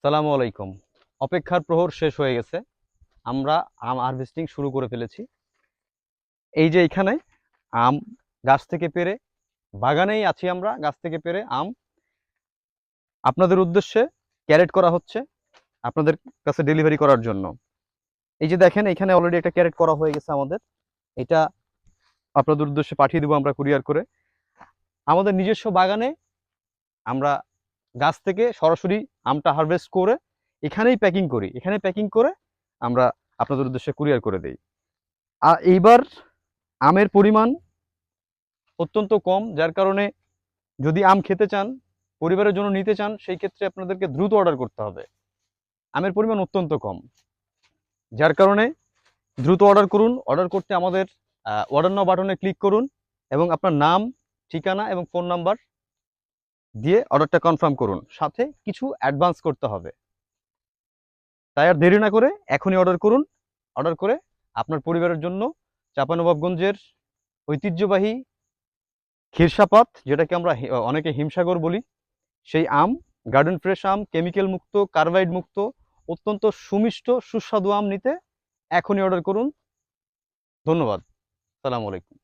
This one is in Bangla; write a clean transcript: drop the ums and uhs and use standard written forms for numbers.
সালামু আলাইকুম। অপেক্ষার প্রহর শেষ হয়ে গেছে। আমরা আম হারভেস্টিং শুরু করে ফেলেছি। এই যে এখানে আম গাছ থেকে পেড়ে, বাগানেই আছি আমরা, গাছ থেকে পেড়ে আম আপনাদের উদ্দেশ্যে ক্যারেট করা হচ্ছে, আপনাদের কাছে ডেলিভারি করার জন্য। এই যে দেখেন, এখানে অলরেডি একটা ক্যারেট করা হয়ে গেছে আমাদের। এটা আপনাদের উদ্দেশ্যে পাঠিয়ে দেবো আমরা কুরিয়ার করে। আমাদের নিজস্ব বাগানে আমরা গাছ থেকে সরাসরি আমটা হারভেস্ট করে এখানেই প্যাকিং করি, এখানে প্যাকিং করে আমরা আপনাদের উদ্দেশ্যে কুরিয়ার করে দেই। আর এইবার আমের পরিমাণ অত্যন্ত কম, যার কারণে যদি আম খেতে চান, পরিবারের জন্য নিতে চান, সেই ক্ষেত্রে আপনাদেরকে দ্রুত অর্ডার করতে হবে। আমের পরিমাণ অত্যন্ত কম, যার কারণে দ্রুত অর্ডার করুন। অর্ডার করতে আমাদের অর্ডার নাও বাটনে ক্লিক করুন এবং আপনার নাম, ঠিকানা এবং ফোন নাম্বার দিয়ে অর্ডারটা কনফার্ম করুন। সাথে কিছু অ্যাডভান্স করতে হবে। তাই আর দেরি না করে এখনই অর্ডার করুন। অর্ডার করে আপনার পরিবারের জন্য চাঁপাইনবাবগঞ্জের ঐতিহ্যবাহী ক্ষীরসাপাত, যেটাকে আমরা অনেকে হিমসাগর বলি, সেই আম, গার্ডেন ফ্রেশ আম, কেমিক্যাল মুক্ত, কার্বাইড মুক্ত, অত্যন্ত সুমিষ্ট সুস্বাদু আম নিতে এখনই অর্ডার করুন। ধন্যবাদ। সালামু আলাইকুম।